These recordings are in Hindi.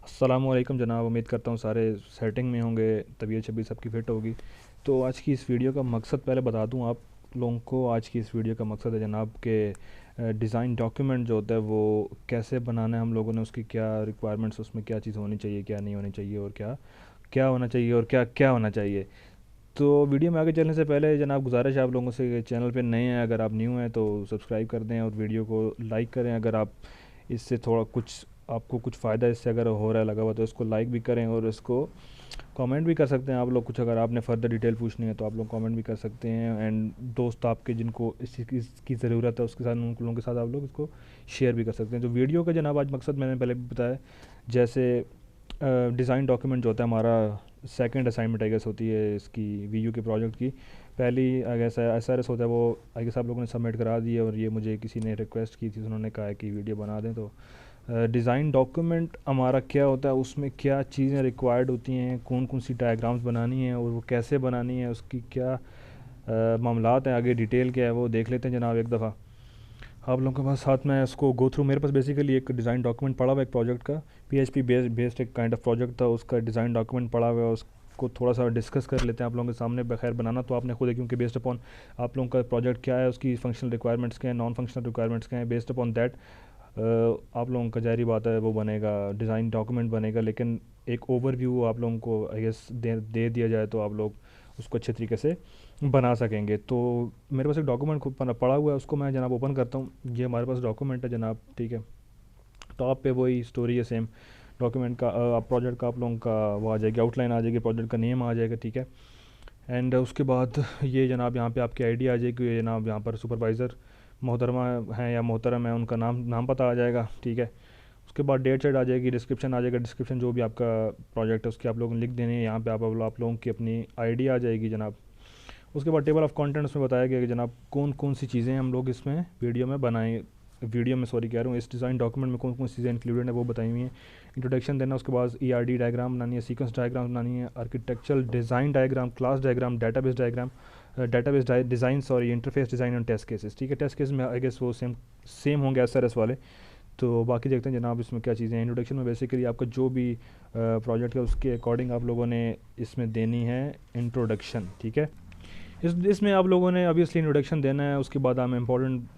अस्सलामुअलैकुम जनाब। उम्मीद करता हूँ सारे सेटिंग में होंगे, तबीयत शबीयत सबकी फ़िट होगी। तो आज की इस वीडियो का मकसद पहले बता दूँ आप लोगों को। आज की इस वीडियो का मकसद है जनाब के डिज़ाइन डॉक्यूमेंट जो होता है वो कैसे बनाना है हम लोगों ने, उसकी क्या रिक्वायरमेंट्स, उसमें क्या चीज़ होनी चाहिए, क्या नहीं होनी चाहिए, और क्या क्या होना चाहिए और क्या क्या होना चाहिए। तो वीडियो में आगे चलने से पहले जनाब गुजारिश है आप लोगों से, चैनल पे नए हैं अगर आप न्यू हैं तो सब्सक्राइब कर दें और वीडियो को लाइक करें। अगर आप इससे थोड़ा कुछ आपको कुछ फ़ायदा इससे अगर हो रहा है लगा हुआ तो इसको लाइक भी करें, और इसको कमेंट भी कर सकते हैं आप लोग। कुछ अगर आपने फ़र्दर डिटेल पूछनी है तो आप लोग कमेंट भी कर सकते हैं। एंड दोस्त आपके जिनको इसकी ज़रूरत है उसके साथ, उन लोगों के साथ आप लोग इसको शेयर भी कर सकते हैं। तो वीडियो का जनाब आज मकसद मैंने पहले भी बताया, जैसे डिज़ाइन डॉक्यूमेंट जो होता है हमारा सेकंड असाइनमेंट आई गेस होती है इसकी वीयू के प्रोजेक्ट की। पहली आई गेस एसआरएस होता है, वो आई गेस आप लोगों ने सबमिट करा दी है, और ये मुझे किसी ने रिक्वेस्ट की थी, उन्होंने कहा है कि वीडियो बना दें। तो डिज़ाइन डॉक्यूमेंट हमारा क्या होता है, उसमें क्या चीज़ें रिक्वायर्ड होती हैं, कौन कौन सी डायग्राम्स बनानी है और वो कैसे बनानी है, उसकी क्या मामलात हैं, आगे डिटेल क्या है वो देख लेते हैं जनाब एक दफ़ा। आप लोगों के पास साथ में उसको गो थ्रू, मेरे पास बेसिकली एक डिज़ाइन डॉक्यूमेंट पड़ा हुआ है एक प्रोजेक्ट का, पीएचपी बेस्ड एक काइंड ऑफ प्रोजेक्ट था, उसका डिज़ाइन डॉक्यूमेंट पड़ा हुआ है। उसको थोड़ा सा डिस्कस कर लेते हैं आप लोगों के सामने। बखैर बनाना तो आपने खुद है, क्योंकि बेस्ड अपॉन आप लोगों का प्रोजेक्ट क्या है, उसकी फंक्शनल रिक्वायरमेंट्स क्या है, नॉन फंक्शनल रिक्वायरमेंट्स क्या हैं, बेस्ड अपॉन दैट आप लोगों का जारी बात है वो बनेगा, डिज़ाइन डॉक्यूमेंट बनेगा। लेकिन एक ओवरव्यू आप लोगों को आई गेस दे दिया जाए तो आप लोग उसको अच्छे तरीके से बना सकेंगे। तो मेरे पास एक डॉक्यूमेंट खुद पड़ा हुआ है, उसको मैं जनाब ओपन करता हूँ। ये हमारे पास डॉक्यूमेंट है जनाब, ठीक है। टॉप पे वही स्टोरी है सेम डॉक्यूमेंट का। आप प्रोजेक्ट का आप लोगों का वो आ जाएगी, आउटलाइन आ जाएगी, प्रोजेक्ट का नेम आ जाएगा, ठीक है। एंड उसके बाद ये जनाब यहाँ पे आपकी आईडी आ जाएगी, ये जनाब यहाँ पर सुपरवाइज़र मोहतरमा हैं या मोहतरम है, उनका नाम नाम पता आ जाएगा, ठीक है। उसके बाद डेट शीट आ जाएगी, डिस्क्रिप्शन आ जाएगा, डिस्क्रिप्शन जो भी आपका प्रोजेक्ट है उसकी आप लोगों ने लिख देनी है। यहाँ पे आप लोगों की अपनी आईडी आ जाएगी जनाब। उसके बाद टेबल ऑफ कंटेंट उसमें बताया गया कि जनाब कौन कौन सी चीज़ें हम लोग इसमें वीडियो में बनाएं, वीडियो में सॉरी कह रहा हूँ, इस डिज़ाइन डॉक्यूमेंट में कौन कौन सी चीज़ें इंक्लूडेड है वो बताई हुई हैं। इंट्रोडक्शन देना, उसके बाद ईआरडी डायग्राम बनानी है, सीक्वेंस डायग्राम बनानी है, architectural design diagram, class diagram, database diagram, database design sorry, interface design और टेस्ट केसेस, ठीक है। टेस्ट केस में आई गेस वो सेम होंगे एसआरएस वाले। तो बाकी देखते हैं जनाब इसमें क्या चीज़ें हैं। इंट्रोडक्शन में बेसिकली आपका जो भी प्रोजेक्ट है उसके अकॉर्डिंग आप लोगों ने इसमें देनी है इंट्रोडक्शन, ठीक है। इसमें आप लोगों ने ऑब्वियसली इंट्रोडक्शन देना है। उसके बाद हमें इंपॉर्टेंट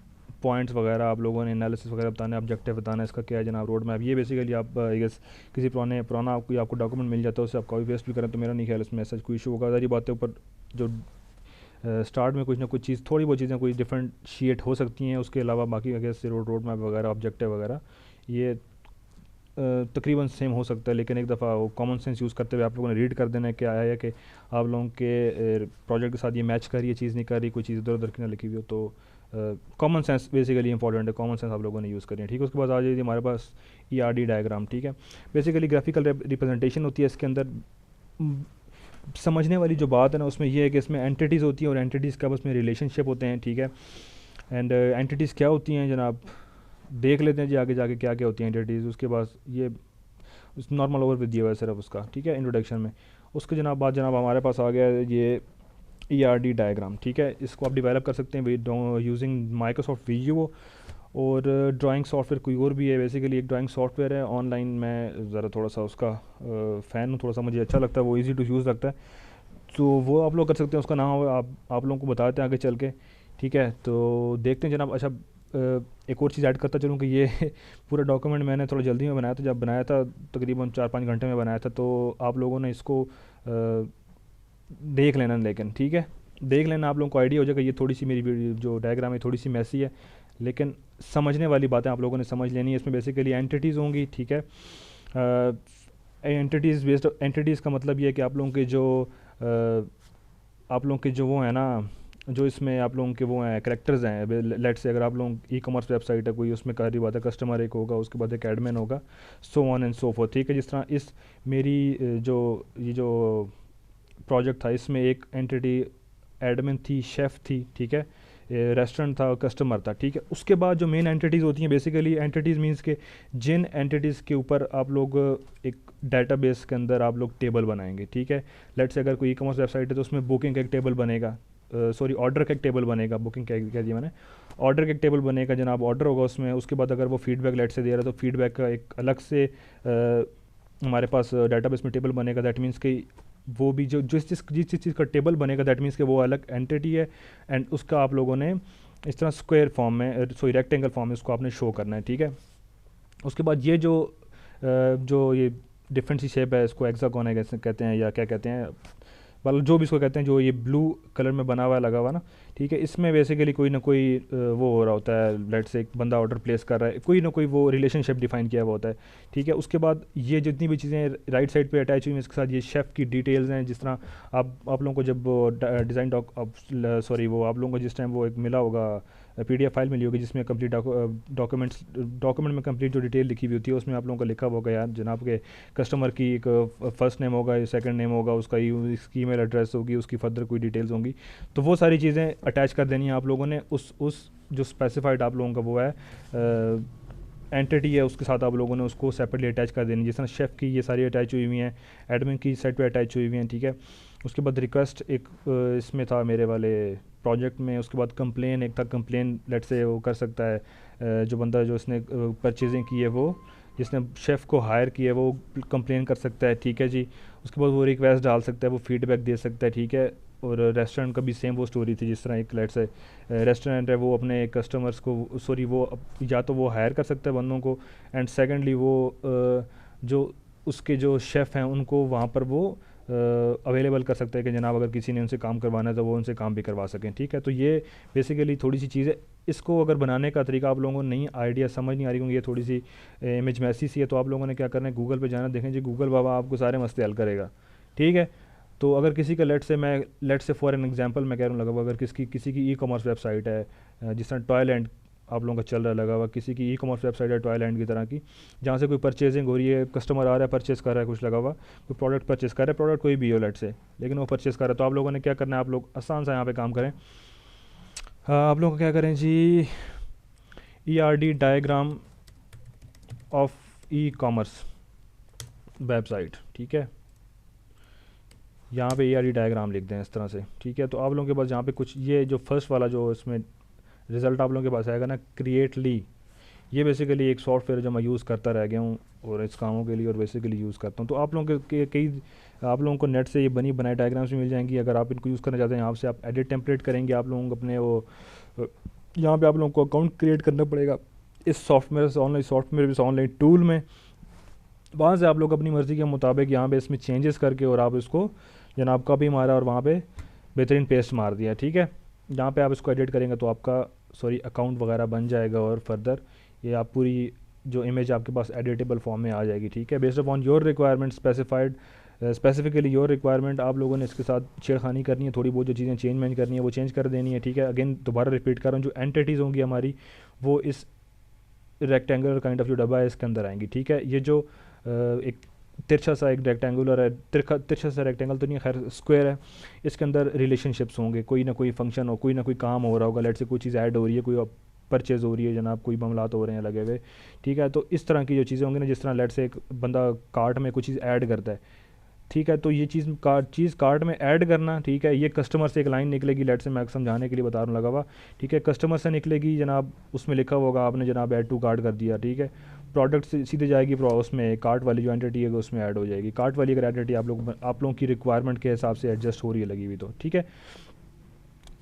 पॉइंट्स वगैरह आप लोगों ने एनालिसिस वगैरह बताना है, ऑब्जेक्टिव बताना है, इसका क्या है जनाब रोड मैप। ये बेसिकली आप आई गेस किसी पुराना आपको डॉक्यूमेंट मिल जाता है उससे आप कॉपी पेस्ट भी करें तो मेरा नहीं ख्याल इसमें ऐसा कोई इशू होगा। सारी बातें ऊपर जो स्टार्ट में कुछ ना कुछ चीज़, थोड़ी बहुत चीज़ें कोई डिफरेंशिएट हो सकती हैं, उसके अलावा बाकी आई गेस रोड मैप वगैरह, ऑब्जेक्टिव वगैरह ये तकरीबन सेम हो सकता है। लेकिन एक दफ़ा वो कॉमन सेंस यूज़ करते हुए आप लोगों ने रीड कर देना है कि आया है कि आप लोगों के प्रोजेक्ट के साथ ये मैच कर रही है, चीज़ नहीं कर रही, कोई चीज़ इधर उधर की ना लिखी हुई हो। तो कॉमन सेंस बेसिकली इंपॉर्टेंट है, कॉमन सेंस आप लोगों ने यूज़ करनी है, ठीक है। उसके बाद आ जाइए हमारे पास ईआरडी डायग्राम, ठीक है। बेसिकली ग्राफिकल रिप्रेजेंटेशन होती है इसके अंदर। समझने वाली जो बात है ना उसमें ये है कि इसमें एंटिटीज़ होती हैं और एंटिटीज़ का उसमें रिलेशनशिप होते हैं, ठीक है। एंड एंटिटीज़ क्या होती हैं जनाब, देख लेते हैं जी आगे जाके क्या क्या होती हैं एंटिटीज़। उसके बाद ये उस नॉर्मल ओवर दिया हुआ है सिर्फ उसका, ठीक है, इंट्रोडक्शन में। उसके जनाब बाद जनाब हमारे पास आ गया ये ईआरडी डायग्राम, ठीक है। इसको आप डेवलप कर सकते हैं यूजिंग माइक्रोसॉफ्ट वीडियो, और ड्राइंग सॉफ्टवेयर कोई और भी है। बेसिकली एक ड्राइंग सॉफ्टवेयर है ऑनलाइन, मैं ज़रा थोड़ा सा उसका फ़ैन हूँ, थोड़ा सा मुझे अच्छा लगता है, वो ईज़ी टू यूज़ लगता है, तो वो आप लोग कर सकते हैं। उसका नाम आप लोगों को बताते हैं आगे चल के, ठीक है। तो देखते हैं जनाब। अच्छा एक और चीज़ ऐड करता चलूँ कि ये पूरा डॉक्यूमेंट मैंने थोड़ा जल्दी में बनाया था, जब बनाया था तकरीबन 4-5 घंटे में बनाया था। तो आप लोगों ने इसको देख लेना, लेकिन ठीक है, देख लेना, आप लोगों को आइडिया हो जाएगा। ये थोड़ी सी मेरी जो डायग्राम है थोड़ी सी मैसी है, लेकिन समझने वाली बातें आप लोगों ने समझ लेनी है। इसमें बेसिकली एंटिटीज़ होंगी, ठीक है। एंटिटीज़ बेस्ड, एंटिटीज़ का मतलब ये है कि आप लोगों के जो आप लोगों के जो वो है ना, जो इसमें आप लोगों के वो हैं करेक्टर्स हैं। लेट से अगर आप लोग ई कॉमर्स वेबसाइट है कोई, उसमें कह रही बात है कस्टमर एक होगा, उसके बाद एक एडमिन होगा, so on and so fourth, ठीक है। जिस तरह इस मेरी ये जो प्रोजेक्ट था इसमें एक एंटिटी एडमिन थी, शेफ़ थी, ठीक है, रेस्टोरेंट था, कस्टमर था, ठीक है। उसके बाद जो मेन एंटिटीज़ होती हैं, बेसिकली एंटिटीज़ मींस के जिन एंटिटीज़ के ऊपर आप लोग एक डेटाबेस के अंदर आप लोग टेबल बनाएंगे, ठीक है। लेट से अगर कोई ई कॉमर्स वेबसाइट है तो उसमें बुकिंग का एक टेबल बनेगा, सॉरी ऑर्डर का एक टेबल बनेगा, बुकिंग कह दिया मैंने, ऑर्डर का एक टेबल बनेगा जनाब, ऑर्डर होगा उसमें। उसके बाद अगर वो फीडबैक लेट से दे रहा है तो फीडबैक का एक अलग से हमारे पास डेटाबेस में टेबल बनेगा, दैट मीन्स कि वो भी जो जिस चीज़ का टेबल बनेगा दैट मीन्स कि वो अलग एंटिटी है, एंड उसका आप लोगों ने इस तरह स्क्वायर फॉर्म में, सॉरी रेक्टेंगल फॉर्म में उसको आपने शो करना है, ठीक है। उसके बाद ये जो ये डिफरेंट सी शेप है, इसको हेक्सागोन है कहते हैं या क्या कहते हैं, मतलब जो भी इसको कहते हैं, जो ये ब्लू कलर में बना हुआ है, लगा हुआ ना, ठीक है। इसमें बेसिकली कोई ना कोई वो हो रहा होता है, लेट से एक बंदा ऑर्डर प्लेस कर रहा है, कोई ना कोई वो रिलेशनशिप डिफाइन किया हुआ होता है, ठीक है। उसके बाद ये जितनी भी चीज़ें राइट साइड पे अटैच हुई हैं, इसके साथ ये शेफ़ की डिटेल्स हैं, जिस तरह आप लोगों को जब डिज़ाइन सॉरी वो आप लोगों को जिस टाइम वो एक मिला होगा, PDF फाइल मिली होगी जिसमें कंप्लीट डॉक्यूमेंट में कंप्लीट जो डिटेल लिखी हुई होती है, उसमें आप लोगों को लिखा होगा यार जनाब के कस्टमर की एक फर्स्ट नेम होगा, सेकंड नेम होगा, उसका इसकी ईमेल एड्रेस होगी, उसकी फर्दर कोई डिटेल्स होंगी, तो वो सारी चीज़ें अटैच कर देनी है आप लोगों ने उस जो स्पेसिफाइड आप लोगों का वो है एंटिटी है, उसके साथ आप लोगों ने उसको सेपरेटली अटैच कर देनी, जिस तरह शेफ़ की ये सारी अटैच हुई हुई हैं, एडमिन की साइड पे अटैच हुई हुई हैं, ठीक है। उसके बाद रिक्वेस्ट एक इसमें था मेरे वाले प्रोजेक्ट में, उसके बाद कंप्लेन एक था, कंप्लेन लेट से वो कर सकता है जो बंदा जो इसने परचेजिंग की है, वो जिसने शेफ़ को हायर किया है वो कंप्लेन कर सकता है, ठीक है जी। उसके बाद वो रिक्वेस्ट डाल सकता है, वो फीडबैक दे सकता है, ठीक है। और रेस्टोरेंट का भी सेम वो स्टोरी थी, जिस तरह एक लेट से रेस्टोरेंट है, वो अपने कस्टमर्स को सॉरी वो या तो वो हायर कर सकता है बंदों को, एंड सेकेंडली वो जो उसके जो शेफ़ हैं उनको वहाँ पर वो अवेलेबल कर सकते हैं कि जनाब अगर किसी ने उनसे काम करवाना है तो वो उनसे काम भी करवा सकें, ठीक है। तो ये बेसिकली थोड़ी सी चीज़ है। इसको अगर बनाने का तरीका आप लोगों को नहीं आइडिया समझ नहीं आ रही, क्योंकि ये थोड़ी सी इमेज मैसी सी है, तो आप लोगों ने क्या करना है, गूगल पे जाना, देखें जी गूगल बाबा आपको सारे मसले हल करेगा, ठीक है। तो अगर किसी का लेट से फॉर एन एग्जांपल मैं कह रहा हूँ लगा हुआ, अगर किसी की ई-कॉमर्स वेबसाइट है, जिस तरह टॉयलैंड आप लोगों का चल रहा है लगा हुआ, किसी की ई-कॉमर्स वेबसाइट है टॉयलैंड की तरह की, जहाँ से कोई परचेजिंग हो रही है, कस्टमर आ रहा है परचेज़ कर रहा है कुछ लगा हुआ, कोई प्रोडक्ट परचेज़ कर रहा है, प्रोडक्ट कोई भी हो लेट से, लेकिन वो परचेज़ कर रहा है, तो आप लोगों ने क्या करना है, आप लोग आसान सा यहाँ पे काम करें। आप लोग क्या करें जी, ERD diagram of e-commerce website, ठीक है। यहाँ पे ERD डायग्राम लिख दें इस तरह से, ठीक है। तो आप लोगों के पास यहाँ पे कुछ ये जो फर्स्ट वाला जो इसमें रिज़ल्ट आप लोगों के पास आएगा ना, क्रिएटली, ये बेसिकली एक सॉफ्टवेयर जो मैं यूज़ करता रह गया हूँ और इस कामों के लिए, और बेसिकली यूज़ करता हूँ। तो आप लोगों के कई आप लोगों को नेट से ये बनी बनाई डायग्राम्स भी मिल जाएंगी, अगर आप इनको यूज़ करना चाहते हैं। यहाँ से आप एडिट टेम्पलेट करेंगे, आप लोगों को अपने वो यहाँ पे आप लोगों को अकाउंट क्रिएट करना पड़ेगा इस सॉफ्टवेयर से, ऑनलाइन टूल में। वहाँ से आप लोग अपनी मर्ज़ी के मुताबिक यहाँ पे इसमें चेंजेस करके और आप इसको जनाब कॉपी मारा और वहाँ पे बेहतरीन पेस्ट मार दिया, ठीक है। जहाँ पे आप इसको एडिट करेंगे तो आपका अकाउंट वगैरह बन जाएगा, और फर्दर ये आप पूरी जो इमेज आपके पास एडिटेबल फॉर्म में आ जाएगी, ठीक है। Based upon your requirement specifically your requirement, आप लोगों ने इसके साथ छेड़खानी करनी है, थोड़ी बहुत जो चीज़ें चेंज करनी है वो चेंज कर देनी है, ठीक है। अगेन दोबारा रिपीट कर रहा हूँ, जो एंटिटीज़ होंगी हमारी वो इस रेक्टेंगुलर काइंड ऑफ जो डब्बा है इसके अंदर आएंगी, ठीक है। ये जो एक तिरछा सा एक रेक्टेंगुलर है, तिरछा सा रेक्टेंगल तो नहीं, खैर स्क्वायर है, इसके अंदर रिलेशनशिप्स होंगे, कोई ना कोई फंक्शन हो, कोई ना कोई काम हो रहा होगा, लेट से कोई चीज़ ऐड हो रही है, कोई परचेज़ हो रही है जनाब, कोई मामलात हो रहे हैं लगे हुए, ठीक है। तो इस तरह की जो चीज़ें होंगी ना, जिस तरह लेट से एक बंदा कार्ट में कुछ चीज़ ऐड करता है, ठीक है। तो ये चीज़ कार्ट में ऐड करना, ठीक है, ये कस्टमर से एक लाइन निकलेगी, लेट से मैं समझाने के लिए बता रहा हूँ लगा हुआ, ठीक है। कस्टमर से निकलेगी जनाब, उसमें लिखा होगा आपने जनाब ऐड टू कार्ट कर दिया, ठीक है। प्रोडक्ट से सीधे जाएगी उसमें कार्ट वाली जो एंटिटी है उसमें ऐड हो जाएगी। कार्ट वाली अगर एंटिटी आप लोगों की रिक्वायरमेंट के हिसाब से एडजस्ट हो रही है लगी हुई तो, ठीक है।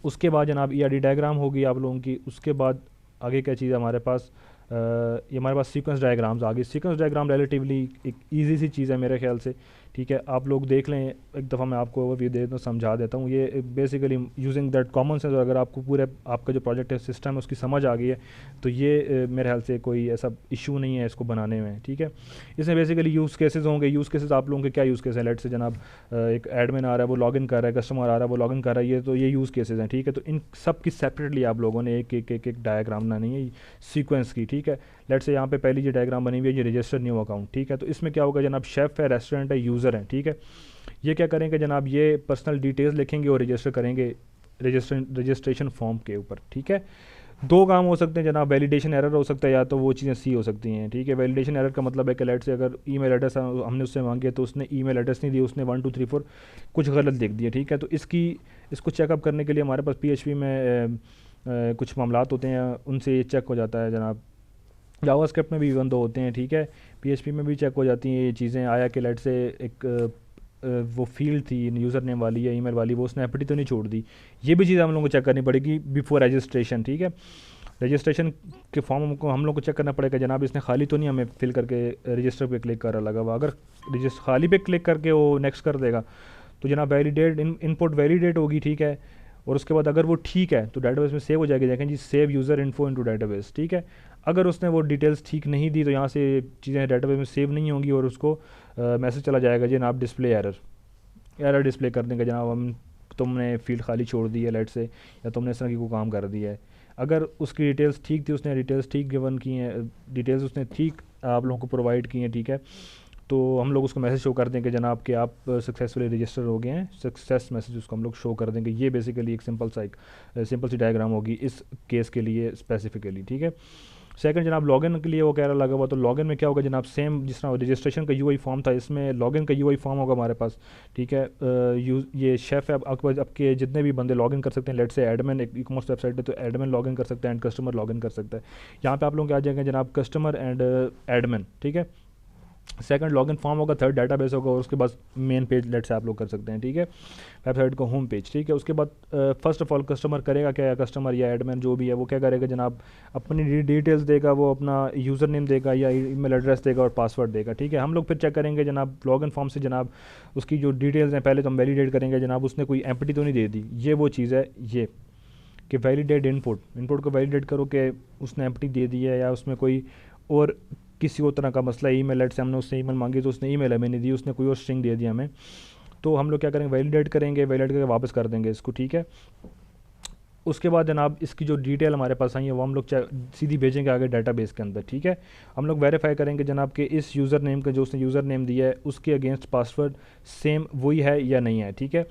उसके बाद जनाब ERD डायग्राम होगी आप लोगों की। उसके बाद आगे क्या चीज़ है हमारे पास, ये हमारे पास सीक्वेंस डायग्राम्स आ गई। सीक्वेंस डायग्राम रिलेटिवली एक ईजी सी चीज़ है मेरे ख्याल से, ठीक है। आप लोग देख लें, एक दफ़ा मैं आपको ओवरव्यू दे दूँ, समझा देता हूँ। ये basically using that common sense, अगर आपको पूरे आपका जो प्रोजेक्ट है सिस्टम है उसकी समझ आ गई है तो ये मेरे ख्याल से कोई ऐसा इशू नहीं है इसको बनाने में, ठीक है। इसमें बेसिकली यूज़ केसेस होंगे। यूज़ केसेस आप लोगों के क्या यूज़ केस हैं, लेट से जनाब एक एडमिन आ रहा है, वो लॉगिन कर रहा है, कस्टमर आ रहा है, वो लॉगिन कर रहा है, ये तो ये यूज़ केसेस हैं, ठीक है। तो इन सब की सेपरेटली आप लोगों ने एक डायग्राम बनानी है सीक्वेंस की, ठीक है। लेट से यहाँ पे पहली जो डायग्राम बनी हुई है, ये रजिस्टर न्यू अकाउंट, ठीक है। तो इसमें क्या होगा जनाब, शेफ़ है, रेस्टोरेंट है, यूज़र है, ठीक है। ये क्या करेंगे जनाब, ये पर्सनल डिटेल्स लिखेंगे और रजिस्टर करेंगे रजिस्ट्रेशन फॉर्म के ऊपर, ठीक है। दो काम हो सकते हैं जनाब, वैलिडेशन एरर हो सकता है, या तो वो चीज़ें सी हो सकती हैं, ठीक है। वैलिडेशन एरर का मतलब है कि लेट से अगर ईमेल एड्रेस हमने उससे मांगे तो उसने ईमेल एड्रेस नहीं दी, उसने 1 2 3 4 कुछ गलत लिख दिया, ठीक है। तो इसको चेकअप करने के लिए हमारे पास PHP में कुछ मामलात होते हैं, उनसे ये चेक हो जाता है जनाब। जावास्क्रिप्ट में भी 1 2 होते हैं, ठीक है। पीएचपी में भी चेक हो जाती हैं ये चीज़ें। आया कि लेट से एक वो फील्ड थी यूज़र नेम वाली या ईमेल वाली, वो उसने एम्प्टी तो नहीं छोड़ दी। ये भी चीज़ हम लोगों को चेक करनी पड़ेगी बिफोर रजिस्ट्रेशन, ठीक है। रजिस्ट्रेशन के फॉर्म को हम लोग को चेक करना पड़ेगा, जनाब इसने खाली तो नहीं हमें फिल करके रजिस्टर पे क्लिक कर लगा हुआ। अगर रजिस्टर खाली पे क्लिक करके वो नेक्स्ट कर देगा तो जनाब वैलिडेट इनपुट वैलिडेट होगी, ठीक है। और उसके बाद अगर वो ठीक है तो डाटाबेस में सेव हो जाएगी। देखें जी, save user info into database, ठीक है। अगर उसने वो डिटेल्स ठीक नहीं दी तो यहाँ से चीज़ें डाटाबेस में सेव नहीं होंगी और उसको मैसेज चला जाएगा जनाब डिस्प्ले एरर डिस्प्ले कर देंगे जनाब हम, तुमने फील्ड खाली छोड़ दी है लेट से, या तुमने इस तरह की कोई काम कर दिया है। अगर उसकी डिटेल्स ठीक थी, उसने डिटेल्स ठीक गिवन की हैं, डिटेल्स उसने ठीक आप लोगों को प्रोवाइड की हैं, ठीक है, तो हम लोग उसको मैसेज शो कर देंगे जनाब कि आप सक्सेसफुली रजिस्टर हो गए हैं, सक्सेस मैसेज उसको हम लोग शो कर देंगे। ये बेसिकली एक सिंपल सी डायग्राम होगी इस केस के लिए स्पेसिफिकली, ठीक है। सेकंड जनाब लॉगिन के लिए वो कह रहा लगा हुआ, तो लॉगिन में क्या होगा जनाब, सेम जिस तरह रजिस्ट्रेशन का यूआई फॉर्म था, इसमें लॉगिन का यूआई फॉर्म होगा हमारे पास, ठीक है। ये शेफ़ है, आपके जितने भी बंदे लॉगिन कर सकते हैं, लेट से एडमिन एक ई कॉमर्स वेबसाइट है तो एडमिन लॉगिन कर सकता है एंड कस्टमर लॉगिन कर सकता है। यहाँ पे आप लोग क्या आ जाएंगे जनाब, कस्टमर एंड एडमिन, ठीक है। सेकंड लॉगिन फॉर्म होगा, थर्ड डाटाबेस होगा और उसके बाद मेन पेज लेट से आप लोग कर सकते हैं, ठीक है, वेबसाइट का होम पेज, ठीक है। उसके बाद फर्स्ट ऑफ ऑल कस्टमर करेगा क्या, कस्टमर या एडमिन जो भी है वो क्या करेगा जनाब, अपनी डिटेल्स देगा, वो अपना यूज़र नेम देगा या ईमेल एड्रेस देगा और पासवर्ड देगा, ठीक है। हम लोग फिर चेक करेंगे जनाब लॉगिन फॉर्म से जनाब उसकी जो डिटेल्स हैं पहले तो हम वैलिडेट करेंगे जनाब उसने कोई एम्प्टी तो नहीं दे दी। ये वो चीज़ है ये कि वैलिडेट इनपुट को वैलिडेट करो कि उसने एम्प्टी दे दी है या उसमें कोई और किसी और तरह का मसला है। ईमेल से हमने उससे ईमेल मांगी तो उसने ईमेल हमें नहीं दी, उसने कोई और स्ट्रिंग दे दिया हमें, तो हम लोग क्या करेंगे वैलिडेट करके वापस कर देंगे इसको, ठीक है। उसके बाद जनाब इसकी जो डिटेल हमारे पास आई है वो हम लोग सीधी भेजेंगे आगे डाटाबेस के अंदर, ठीक है। हम लोग वेरीफाई करेंगे जनाब कि इस यूज़र नेम का जो उसने यूज़र नेम दिया है उसके अगेंस्ट पासवर्ड सेम वही है या नहीं है, ठीक है।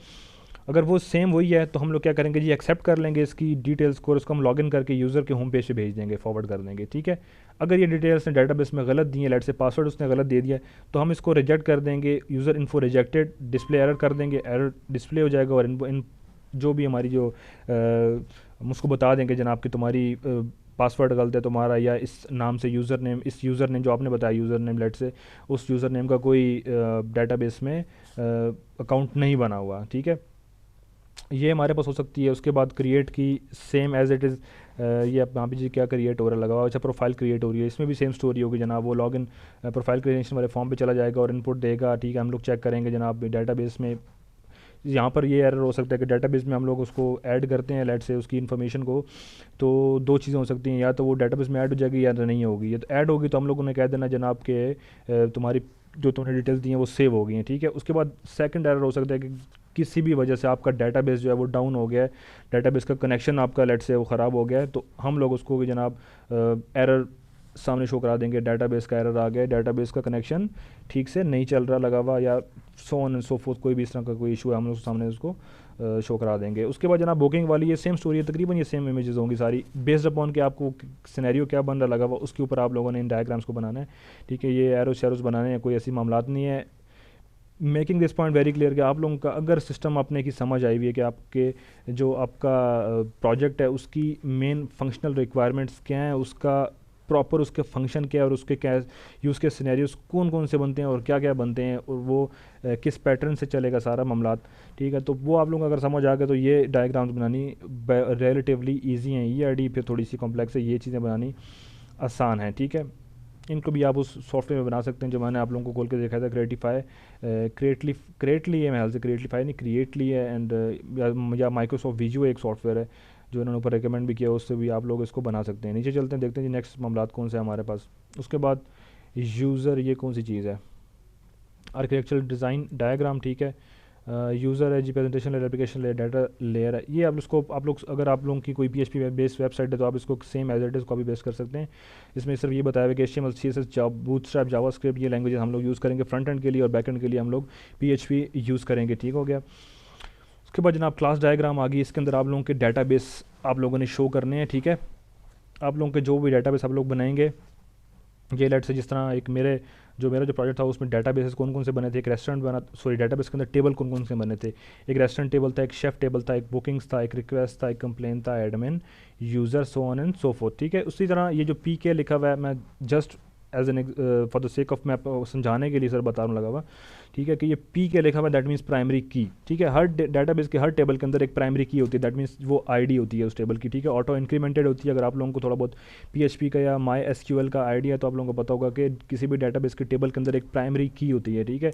अगर वो सेम वही है तो हम लोग क्या करेंगे जी, एक्सेप्ट कर लेंगे इसकी डिटेल्स को और उसको हम लॉगिन करके यूज़र के होम पेज पे भेज देंगे, फॉरवर्ड कर देंगे, ठीक है। अगर ये डिटेल्स ने डाटाबेस में गलत दी है, लेट से पासवर्ड उसने गलत दे दिया है, तो हम इसको रिजेक्ट कर देंगे, user info rejected, display error कर देंगे, एरर डिस्प्ले हो जाएगा और इन जो भी हमारी जो हम उसको बता देंगे जनाब कि तुम्हारी पासवर्ड गलत है तुम्हारा, या इस नाम से इस यूज़र नेम जो आपने बताया यूज़र नेम लेट से उस यूज़र नेम का कोई डाटाबेस में अकाउंट नहीं बना हुआ, ठीक है। ये हमारे पास हो सकती है। उसके बाद क्रिएट की सेम एज़ इट इज़, ये अब यहाँ पे जी क्या क्रिएट हो रहा लगा हुआ, अच्छा प्रोफाइल क्रिएट हो रही है, इसमें भी सेम स्टोरी होगी जनाब। वो लॉगिन प्रोफाइल क्रिएशन वाले फॉर्म पे चला जाएगा और इनपुट देगा, ठीक है। हम लोग चेक करेंगे जनाब डाटाबेस में, यहाँ पर ये एरर हो सकता है कि डाटाबेस में हम लोग उसको ऐड करते हैं लेट से उसकी इन्फॉर्मेशन को, तो दो चीज़ें हो सकती हैं, या तो वो डाटाबेस में ऐड हो जाएगी या तो नहीं होगी। या तो ऐड होगी तो हम लोगों ने कह देना जनाब के तुम्हारी जो तुमने डिटेल्स दी हैं वो सेव हो गई हैं, ठीक है। उसके बाद सेकंड एरर हो सकता है कि किसी भी वजह से आपका डाटाबेस जो है वो डाउन हो गया है, डाटाबेस का कनेक्शन आपका लेट से वो ख़राब हो गया है, तो हम लोग उसको जनाब एरर सामने शो करा देंगे, डाटाबेस का एरर आ गया, डाटाबेस का कनेक्शन ठीक से नहीं चल रहा लगा हुआ, या so on and so fourth कोई भी इस तरह का कोई इशू है, हम लोग सामने उसको शो करा देंगे। उसके बाद जनाब बुकिंग वाली ये सेम स्टोरी है, तकरीबन ये सेम इमेजेस होंगी सारी, बेस्ड अपॉन कि आपको सिनेरियो क्या बन रहा लगा हुआ उसके ऊपर आप लोगों ने इन डायग्राम्स को बनाना है, ठीक है। ये एरोस शेरोस बनाने हैं, कोई ऐसी मामलात नहीं है। Making this point very clear कि आप लोगों का अगर सिस्टम अपने की समझ आई हुई है कि आपके जो आपका प्रोजेक्ट है उसकी मेन फंक्शनल रिक्वायरमेंट्स क्या हैं, उसका प्रॉपर उसके फंक्शन क्या है और उसके क्या यूज़ के सिनेरियोस कौन कौन से बनते हैं और क्या क्या बनते हैं और वो किस पैटर्न से चलेगा सारा मामलात, ठीक है। तो वो आप लोग अगर समझ आ गए तो ये डायग्राम्स बनानी रिलेटिवली ईजी हैं। ईआरडी फिर थोड़ी सी कॉम्प्लेक्स है, ये चीज़ें बनानी आसान है, ठीक है। इनको भी आप उस सॉफ्टवेयर में बना सकते हैं जो मैंने आप लोगों को खोल के देखा था, क्रिएटली है, मेरे से क्रिएटलीफाई नहीं क्रिएटली है, एंड या माइक्रोसॉफ्ट विजुअल एक सॉफ्टवेयर है जो इन्होंने ऊपर रिकमेंड भी किया, उससे भी आप लोग इसको बना सकते हैं। नीचे चलते हैं, देखते हैं जी नेक्स्ट मामलात कौन से है हमारे पास। उसके बाद यूज़र, ये कौन सी चीज़ है, आर्किटेक्चरल डिज़ाइन डायग्राम, ठीक है। यूज़र है जी, presentation layer, application layer, data layer है। ये आप लोग अगर आप लोगों की कोई PHP बेस्ड वेबसाइट है तो आप इसको same as it is copy paste कर सकते हैं। इसमें सिर्फ ये बताया हुआ कि HTML CSS बूटस्ट्रैप जावास्क्रिप्ट ये लैंग्वेज हम लोग यूज़ करेंगे फ्रंट एंड के लिए, और बैक एंड के लिए हम लोग PHP यूज़ करेंगे, ठीक हो गया। उसके बाद जनाब क्लास डायग्राम आ गई, इसके अंदर आप लोगों के डाटाबेस आप लोगों ने शो करने हैं, ठीक है। आप लोगों के जो भी डाटाबेस आप लोग बनाएंगे, ये लेट से जिस तरह एक मेरा जो प्रोजेक्ट था उसमें डाटाबेस कौन कौन से बने थे, एक रेस्टोरेंट डाटाबेस के अंदर टेबल कौन कौन से बने थे, एक रेस्टोरेंट टेबल था, एक शेफ़ टेबल था, एक बुकिंग्स था, एक रिक्वेस्ट था, एक कंप्लेन था, admin, user, so on and so fourth, ठीक है। उसी तरह ये जो PK लिखा हुआ है, मैं just as an for the sake of मैं समझाने के लिए सर बता रहा हूँ लगा हुआ, ठीक है, कि ये पी के लिखा हुआ दैट मीन्स प्राइमरी की, ठीक है। हर डेटाबेस के हर टेबल के अंदर एक प्राइमरी की होती है, दैट मीन्स वो आईडी होती है उस टेबल की, ठीक है। ऑटो इंक्रीमेंटेड होती है। अगर आप लोगों को थोड़ा बहुत पीएचपी का या माई एसक्यूएल का आइडिया है तो आप लोगों को पता होगा कि किसी भी डेटाबेस के टेबल के अंदर एक प्राइमरी की होती है, ठीक है,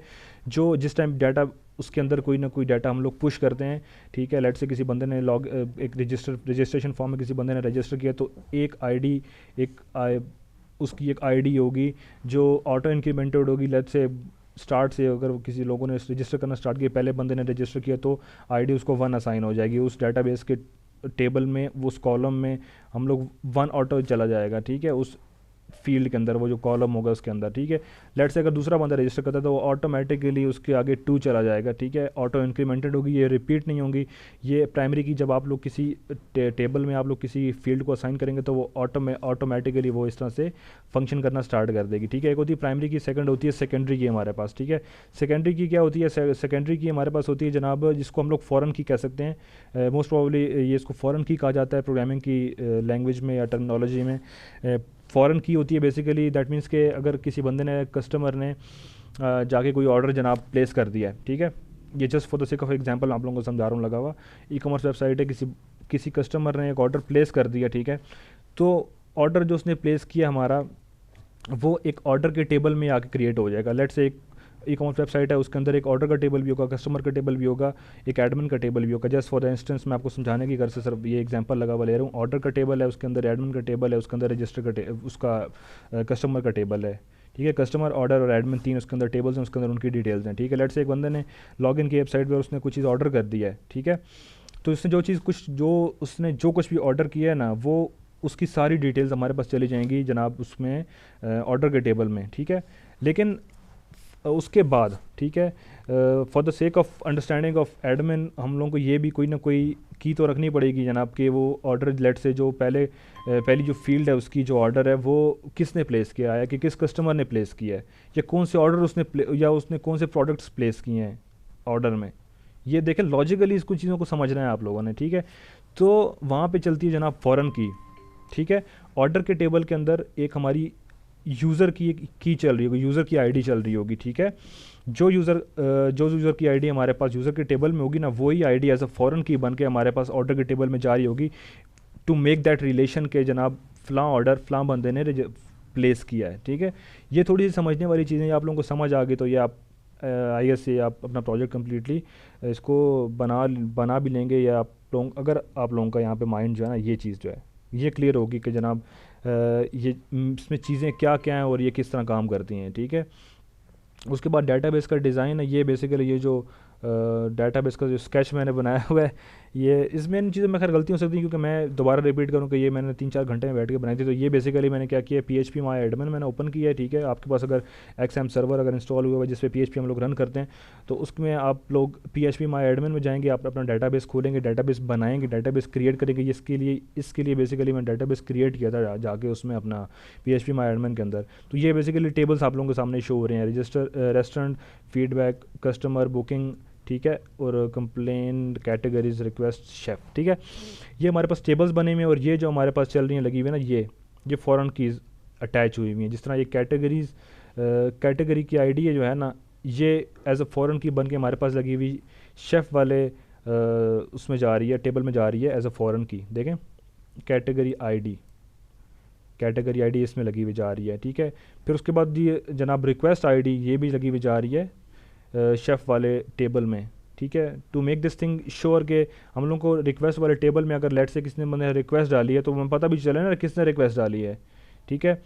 जो जिस टाइम डाटा उसके अंदर कोई ना कोई डाटा हम लोग पुश करते हैं, ठीक है। लेट से किसी बंदे ने एक रजिस्ट्रेशन फॉर्म में किसी बंदे ने रजिस्टर किया तो एक आईडी उसकी एक आईडी होगी जो ऑटो इंक्रीमेंटेड होगी। लेट से स्टार्ट से अगर किसी लोगों ने रजिस्टर करना स्टार्ट किया, पहले बंदे ने रजिस्टर किया तो आईडी उसको 1 असाइन हो जाएगी उस डाटाबेस के टेबल में, उस कॉलम में हम लोग 1 ऑटो चला जाएगा, ठीक है, उस फील्ड के अंदर, वो जो कॉलम होगा उसके अंदर, ठीक है। लेट से अगर दूसरा बंदा रजिस्टर करता है तो वो ऑटोमेटिकली उसके आगे 2 चला जाएगा, ठीक है। ऑटो इंक्रीमेंटेड होगी, ये रिपीट नहीं होंगी। ये प्राइमरी की जब आप लोग किसी टेबल में आप लोग किसी फील्ड को असाइन करेंगे तो वो ऑटोमेटिकली वो इस तरह से फंक्शन करना स्टार्ट कर देगी, ठीक है। एक होती है प्राइमरी की, सेकंड होती है सेकेंडरी की हमारे पास, ठीक है। सेकेंडरी की क्या होती है? सेकेंडरी की हमारे पास होती है जनाब जिसको हम लोग फॉरेन की कह सकते हैं। मोस्ट प्रॉब्ली ये इसको फॉरेन की कहा जाता है प्रोग्रामिंग की लैंग्वेज में या टर्मिनोलॉजी में। फॉरेन की होती है बेसिकली दैट मीन्स के अगर किसी बंदे ने कस्टमर ने जाके कोई ऑर्डर जनाब प्लेस कर दिया है, ठीक है। ये just for the sake of example आप लोगों को समझा रहा हूँ लगा हुआ। ई कॉमर्स वेबसाइट है, किसी कस्टमर ने एक ऑर्डर प्लेस कर दिया, ठीक है। तो ऑर्डर जो उसने प्लेस किया हमारा वो एक ऑर्डर के टेबल में आके क्रिएट हो जाएगा। लेट्स से एक ई कॉमर्स वेबसाइट है, उसके अंदर एक ऑर्डर का टेबल भी होगा, कस्टमर का टेबल भी होगा, एक एडमिन का टेबल भी होगा। जस्ट फॉर द इंस्टेंस मैं आपको समझाने की घर से सिर्फ ये एग्जांपल लगा हुआ ले रहा हूँ। ऑर्डर का टेबल है, उसके अंदर एडमिन का टेबल है, उसके अंदर रजिस्टर का उसका कस्टमर का टेबल है, ठीक है। कस्टमर, ऑर्डर और एडमिन 3 उसके अंदर टेबल्स हैं, उसके अंदर उनकी डिटेल्स हैं, ठीक है। लेट्स से एक बंदे ने लॉग इन किया वेबसाइट पर, उसने कुछ चीज़ ऑर्डर कर दिया है, ठीक है। तो उसने जो कुछ भी ऑर्डर किया है ना, वो उसकी सारी डिटेल्स हमारे पास चली जाएंगी जनाब उसमें ऑर्डर के टेबल में, ठीक है। लेकिन उसके बाद, ठीक है, for the sake of understanding of admin हम लोगों को ये भी कोई ना कोई की तो रखनी पड़ेगी जनाब कि वो ऑर्डर लेट से जो पहली जो फील्ड है उसकी जो ऑर्डर है वो किसने प्लेस किया है, कि किस कस्टमर ने प्लेस किया है, या कौन से ऑर्डर उसने कौन से प्रोडक्ट्स प्लेस किए हैं ऑर्डर में। ये देखें लॉजिकली इसको चीज़ों को समझना है आप लोगों ने, ठीक है। तो वहाँ पे चलती है जनाब फॉरेन की, ठीक है। ऑर्डर के टेबल के अंदर एक हमारी यूज़र की चल रही होगी, यूज़र की आईडी चल रही होगी, ठीक है। जो यूज़र की आईडी हमारे पास यूज़र के टेबल में होगी ना, वही आईडी एज अ फॉरेन की बन के हमारे पास ऑर्डर के टेबल में जा रही होगी टू मेक दैट रिलेशन के जनाब फ़लाँ ऑर्डर फ़लाँ बंदे ने प्लेस किया है, ठीक है। ये थोड़ी सी समझने वाली चीज़ें आप लोगों को समझ आ गई तो ये आप आई गेस से आप अपना प्रोजेक्ट कम्प्लीटली इसको बना भी लेंगे, या आप लोग अगर आप लोगों का यहाँ पे माइंड जो है ना ये चीज़ जो है ये क्लियर होगी कि जनाब ये इसमें चीज़ें क्या क्या हैं और ये किस तरह काम करती हैं, ठीक है। उसके बाद डेटाबेस का डिज़ाइन है, ये बेसिकली ये जो डेटाबेस का जो स्केच मैंने बनाया हुआ है, ये इसमें इन चीज़ों में खैर गलती हो सकती है क्योंकि मैं दोबारा रिपीट करूँ कि ये मैंने 3-4 घंटे में बैठ के बनाई थी। तो ये बेसिकली मैंने क्या किया, PHP माई एडमिन मैंने ओपन किया है, ठीक है। आपके पास अगर XAMPP सर्वर अगर इंस्टॉल हुआ है जिस पे PHP हम लोग रन करते हैं तो उसमें आप लोग PHP माई एडमिन में जाएंगे, आप अपना डेटाबेस खोलेंगे, डेटाबेस बनाएंगे, डेटाबेस क्रिएट करेंगे। इसके लिए बेसिकली मैंने डेटाबेस क्रिएट किया था जाके उसमें अपना PHP माई एडमिन के अंदर। तो ये बेसिकली टेबल्स आप लोगों के सामने शो हो रहे हैं, रेस्टोरेंट, फीडबैक, कस्टमर, बुकिंग, ठीक है, और कंप्लेन, कैटेगरीज, रिक्वेस्ट, शेफ, ठीक है। ये हमारे पास टेबल्स बने हुए हैं और ये जो हमारे पास चल रही हैं लगी हुई है ना, ये फॉरेन कीज़ अटैच हुई हुई हैं। जिस तरह ये कैटेगरी की आईडी है जो है ना, ये एज अ फॉरेन की बन के हमारे पास लगी हुई शेफ़ वाले उसमें जा रही है, टेबल में जा रही है एज अ फॉरेन की। देखें कैटेगरी आईडी इसमें लगी हुई जा रही है, ठीक है। फिर उसके बाद ये जनाब रिक्वेस्ट आईडी ये भी लगी हुई जा रही है शेफ़ वाले टेबल में, ठीक है। To make this thing sure के हम लोग को रिक्वेस्ट वाले टेबल में अगर लेट से किसने मैंने रिक्वेस्ट डाली है तो हमें पता भी चले ना किसने रिक्वेस्ट डाली है, ठीक है।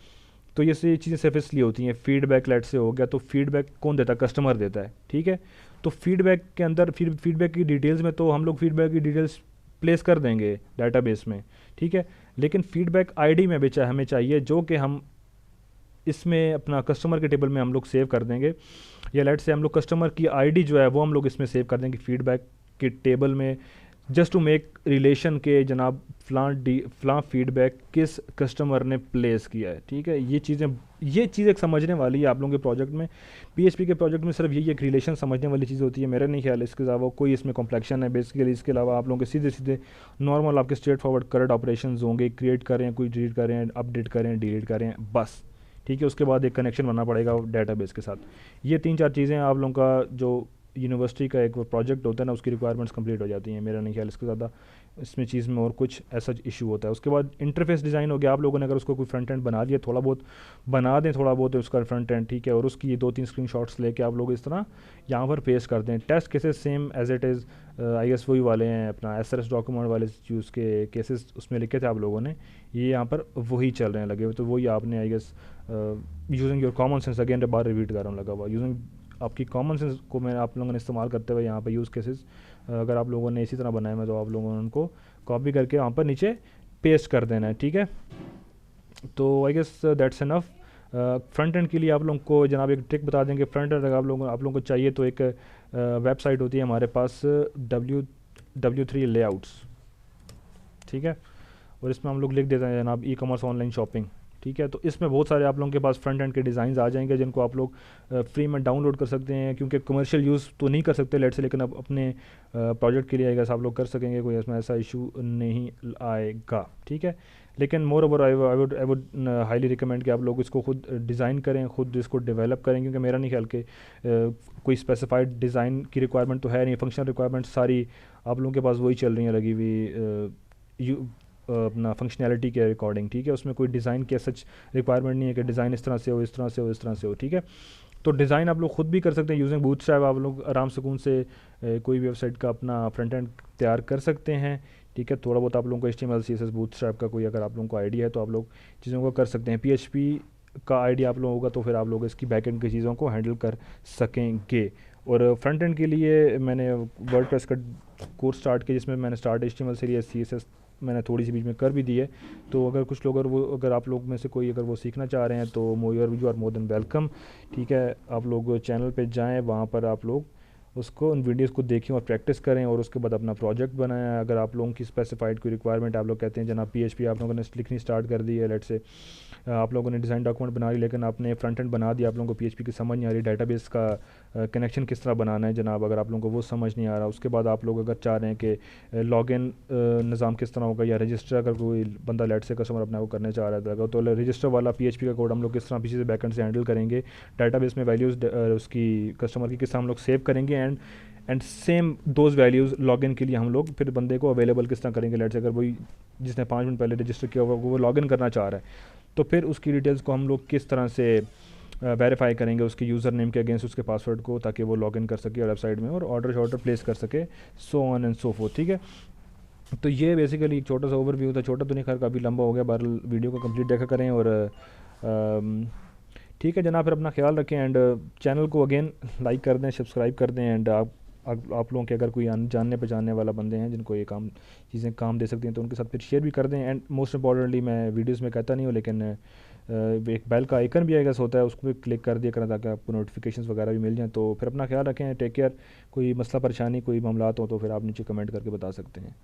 तो ये चीज़ें सिर्फ इसलिए होती हैं। फीडबैक लेट से हो गया तो फीडबैक कौन देता है, कस्टमर देता है, ठीक है। तो फीडबैक के अंदर फीडबैक की डिटेल्स में तो हम लोग फीडबैक की डिटेल्स प्लेस कर देंगे डाटाबेस में, ठीक है। लेकिन फीडबैक आईडी में भी हमें चाहिए जो कि हम इसमें अपना कस्टमर के टेबल में हम लोग सेव कर देंगे, या लेट से हम लोग कस्टमर की आईडी जो है वो हम लोग इसमें सेव कर देंगे फीडबैक के टेबल में, जस्ट टू मेक रिलेशन के जनाब फ़लाँ फीडबैक किस कस्टमर ने प्लेस किया है, ठीक है। ये चीज़ें समझने वाली है आप लोगों के प्रोजेक्ट में। PHP के प्रोजेक्ट में सिर्फ यही एक रिलेशन समझने वाली चीज़ होती है, मेरा नहीं ख्याल इसके अलावा कोई इसमें कॉम्प्लेक्शन है बेसिकली। इसके अलावा आप लोगों के सीधे सीधे नॉर्मल आपके स्ट्रेट फॉरवर्ड करंट ऑपरेशन होंगे, क्रिएट करें, कोई डिलीट करें, अपडेट करें, डिलीट करें, बस, ठीक है। उसके बाद एक कनेक्शन बनना पड़ेगा डेटाबेस के साथ। ये 3-4 चीज़ें आप लोगों का जो यूनिवर्सिटी का एक प्रोजेक्ट होता है ना, उसकी रिक्वायरमेंट्स कंप्लीट हो जाती हैं। मेरा नहीं ख्याल इसके ज़्यादा इसमें चीज़ में और कुछ ऐसा इशू होता है। उसके बाद इंटरफेस डिज़ाइन हो गया। आप लोगों ने अगर उसको कोई फ्रंट एंड बना दिया, थोड़ा बहुत बना दें, थोड़ा बहुत उसका फ्रंट एंड, ठीक है, और उसकी ये 2-3 स्क्रीनशॉट्स लेके आप लोग इस तरह यहाँ पर पेश कर दें। Test cases same as it is I guess वही वाले हैं, अपना SRS डॉक्यूमेंट वाले यूज़ के केसेस उसमें लिखे थे आप लोगों ने, ये यहाँ पर वही चल रहे हैं लगे हुए। तो वही आपने I guess using your common sense, again बार रिपीट कर रहा हूँ, लगा हुआ यूजिंग आपकी कॉमन सेंस को मैं आप लोगों ने इस्तेमाल करते हुए यहाँ पे यूज़ केसेस अगर आप लोगों ने इसी तरह बनाए हैं तो आप लोगों ने उनको कॉपी करके वहाँ पर नीचे पेस्ट कर देना है, ठीक है। तो I guess that's enough. Front end के लिए आप लोगों को जनाब एक ट्रिक बता देंगे। फ्रंट एंड अगर आप लोगों को चाहिए तो एक वेबसाइट होती है हमारे पास W3 लेआउट्स, ठीक है, और इसमें हम लोग लिख देते हैं जनाब ई-कॉमर्स ऑनलाइन शॉपिंग, ठीक है। तो इसमें बहुत सारे आप लोगों के पास फ्रंट एंड के डिज़ाइन आ जाएंगे जिनको आप लोग फ्री में डाउनलोड कर सकते हैं, क्योंकि कमर्शियल यूज़ तो नहीं कर सकते लेट से, लेकिन अब अपने प्रोजेक्ट के लिए आएगा आप लोग कर सकेंगे, कोई इसमें ऐसा इशू नहीं आएगा, ठीक है। लेकिन more over I would highly recommend कि आप लोग इसको खुद डिज़ाइन करें, खुद इसको डेवलप करें, क्योंकि मेरा नहीं ख्याल कि कोई स्पेसिफाइड डिज़ाइन की रिक्वायरमेंट तो है नहीं। फंक्शनल रिक्वायरमेंट सारी आप लोगों के पास वही चल रही हैं लगी हुई अपना फंक्शनैलिटी के अकॉर्डिंग, ठीक है। उसमें कोई डिज़ाइन के सच रिक्वायरमेंट नहीं है कि डिज़ाइन इस तरह से हो, इस तरह से हो, इस तरह से हो, ठीक है। तो डिज़ाइन आप लोग खुद भी कर सकते हैं यूजिंग बूटस्ट्रैप। आप लोग आराम सुकून से कोई भी वेबसाइट का अपना फ्रंट एंड तैयार कर सकते हैं, ठीक है। थोड़ा बहुत आप लोगों को HTML CSS बूटस्ट्रैप का कोई अगर आप लोगों को आइडिया है तो आप लोग चीज़ों को कर सकते हैं। PHP का आइडिया आप लोगों का तो फिर आप लोग इसकी बैक एंड की चीज़ों को हैंडल कर सकेंगे। और फ्रंट एंड के लिए मैंने वर्डप्रेस का कोर्स स्टार्ट किया जिसमें मैंने स्टार्ट HTML से CSS मैंने थोड़ी सी बीच में कर भी दी है। तो अगर कुछ लोग अगर आप लोग में से कोई अगर वो सीखना चाह रहे हैं तो you are more than welcome, ठीक है। आप लोग चैनल पे जाएं, वहाँ पर आप लोग उसको उन वीडियोस को देखें और प्रैक्टिस करें और उसके बाद अपना प्रोजेक्ट बनाएं। अगर आप लोगों की स्पेसिफाइड कोई रिक्वायरमेंट आप लोग कहते हैं जनाब PHP आप लोगों ने लिखनी स्टार्ट कर दी है, लेट से आप लोगों ने डिज़ाइन डॉक्यूमेंट बना ली लेकिन आपने फ्रंट एंड बना दिया, आप लोगों को PHP की समझ नहीं आ रही, डाटाबेस का कनेक्शन किस तरह बनाना है जनाब, अगर आप लोगों को वो समझ नहीं आ रहा, उसके बाद आप लोग अगर चाह रहे हैं कि लॉगिन निज़ाम किस तरह होगा या रजिस्टर अगर कोई बंदा लेट से कस्टमर अपना वो करने चाह रहा था तो रजिस्टर वाला PHP का कोड हम लोग किस तरह पीछे से बैकएंड से हैंडल करेंगे, डाटाबेस में वैल्यूज़ उसकी कस्टमर की किस तरह हम लोग सेव करेंगे and same those values login के लिए हम लोग फिर बंदे को अवेलेबल किस तरह करेंगे। लेट से अगर वही जिसने 5 मिनट पहले रजिस्टर किया होगा वो लॉगिन करना चाह रहा है तो फिर उसकी डिटेल्स को हम लोग किस तरह से वेरीफाई करेंगे उसके यूज़र नेम के अगेंस्ट उसके पासवर्ड को, ताकि वो लॉगिन कर सके वेबसाइट में और ऑर्डर प्लेस कर सके, so on and so fourth, ठीक है। तो ये बेसिकली एक छोटा सा ओवरव्यू था, छोटा तो नहीं खैर काफ़ी लंबा हो गया, बहरहाल वीडियो को कंप्लीट देखा करें और ठीक है जनाब, फिर अपना ख्याल रखें एंड चैनल को अगेन लाइक कर दें, सब्सक्राइब कर दें एंड आप लोगों के अगर कोई जानने पहचानने वाला बंदे हैं जिनको ये चीज़ें काम दे सकती हैं तो उनके साथ फिर शेयर भी कर दें। एंड मोस्ट इंपॉर्टेंटली मैं वीडियोस में कहता नहीं हूँ लेकिन एक बेल का आइकन भी आएगा होता है, उसको भी क्लिक कर दिया करें ताकि आपको नोटिफिकेशंस वगैरह भी मिल जाएँ। तो फिर अपना ख्याल रखें, टेक केयर। कोई मसला परेशानी कोई मामला हो तो फिर आप नीचे कमेंट करके बता सकते हैं।